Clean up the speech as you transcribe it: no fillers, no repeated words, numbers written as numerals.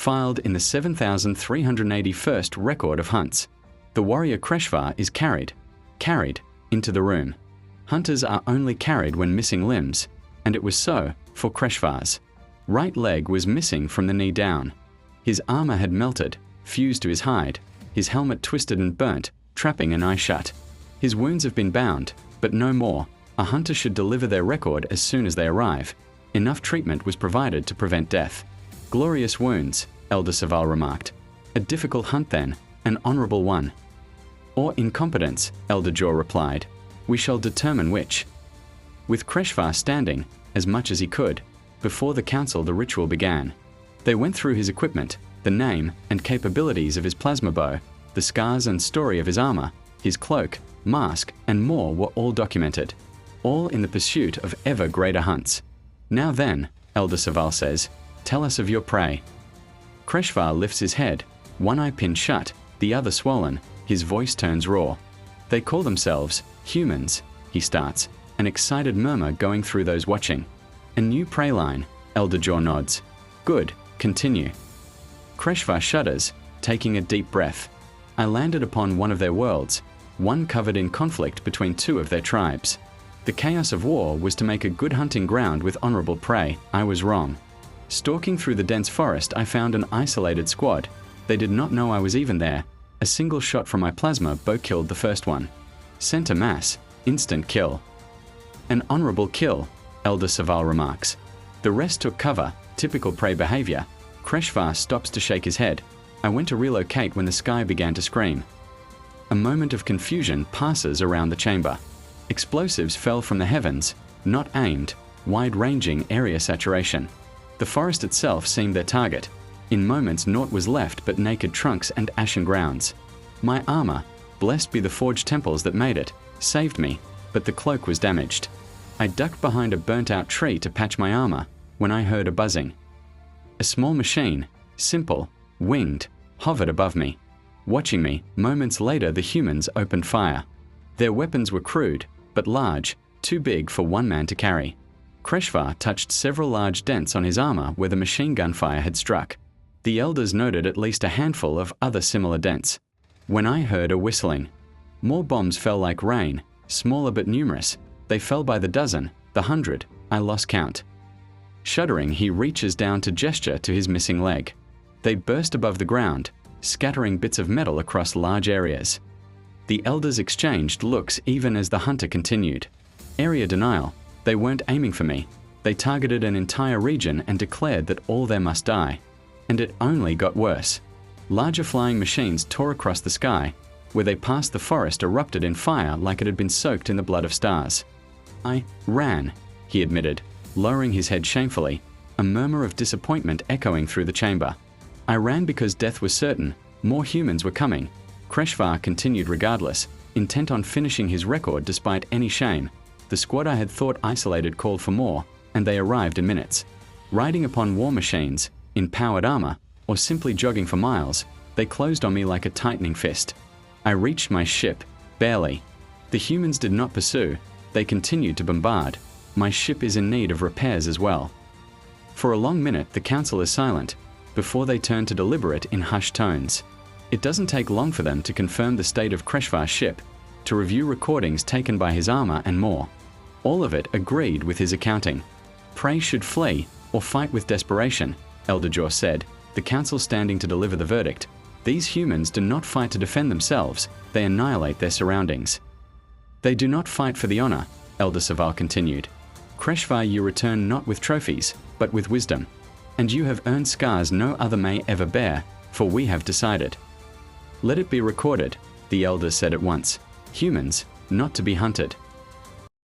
filed in the 7,381st record of hunts. The warrior Kreshvar is carried into the room. Hunters are only carried when missing limbs, and it was so for Kreshvar's. Right leg was missing from the knee down. His armor had melted, fused to his hide, his helmet twisted and burnt, trapping an eye shut. His wounds have been bound, but no more. A hunter should deliver their record as soon as they arrive. Enough treatment was provided to prevent death. Glorious wounds, Elder Saval remarked. A difficult hunt then, an honorable one. Or incompetence, Elder Jaw replied. We shall determine which. With Kreshvar standing, as much as he could, before the council the ritual began. They went through his equipment, the name and capabilities of his plasma bow, the scars and story of his armor, his cloak, mask, and more were all documented, all in the pursuit of ever greater hunts. Now then, Elder Saval says, tell us of your prey. Kreshvar lifts his head, one eye pinned shut, the other swollen, his voice turns raw. They call themselves humans, he starts, an excited murmur going through those watching. A new prey line, Elder Jaw nods. Good, continue. Kreshvar shudders, taking a deep breath. I landed upon one of their worlds, one covered in conflict between two of their tribes. The chaos of war was to make a good hunting ground with honorable prey. I was wrong. Stalking through the dense forest, I found an isolated squad. They did not know I was even there. A single shot from my plasma bow killed the first one. Center mass, instant kill. An honorable kill, Elder Saval remarks. The rest took cover, typical prey behavior. Kreshvar stops to shake his head. I went to relocate when the sky began to scream. A moment of confusion passes around the chamber. Explosives fell from the heavens, not aimed, wide-ranging area saturation. The forest itself seemed their target. In moments naught was left but naked trunks and ashen grounds. My armor, blessed be the forged temples that made it, saved me, but the cloak was damaged. I ducked behind a burnt-out tree to patch my armor when I heard a buzzing. A small machine, simple, winged, hovered above me. Watching me, moments later the humans opened fire. Their weapons were crude, but large, too big for one man to carry. Kreshvar touched several large dents on his armor where the machine gun fire had struck. The elders noted at least a handful of other similar dents. When I heard a whistling. More bombs fell like rain, smaller but numerous. They fell by the dozen, the 100, I lost count. Shuddering, he reaches down to gesture to his missing leg. They burst above the ground, scattering bits of metal across large areas. The elders exchanged looks even as the hunter continued. Area denial. They weren't aiming for me. They targeted an entire region and declared that all there must die. And it only got worse. Larger flying machines tore across the sky. Where they passed the forest erupted in fire like it had been soaked in the blood of stars. I ran, he admitted, lowering his head shamefully, a murmur of disappointment echoing through the chamber. I ran because death was certain. More humans were coming. Kreshvar continued regardless, intent on finishing his record despite any shame. The squad I had thought isolated called for more, and they arrived in minutes. Riding upon war machines, in powered armor, or simply jogging for miles, they closed on me like a tightening fist. I reached my ship, barely. The humans did not pursue. They continued to bombard. My ship is in need of repairs as well. For a long minute, the council is silent, before they turn to deliberate in hushed tones. It doesn't take long for them to confirm the state of Kreshvar's ship, to review recordings taken by his armor and more. All of it agreed with his accounting. Prey should flee, or fight with desperation, Elder Jaw said, the council standing to deliver the verdict. These humans do not fight to defend themselves, they annihilate their surroundings. They do not fight for the honor, Elder Saval continued. Kreshvar you return not with trophies, but with wisdom. And you have earned scars no other may ever bear, for we have decided. Let it be recorded, the elders said at once. Humans, not to be hunted.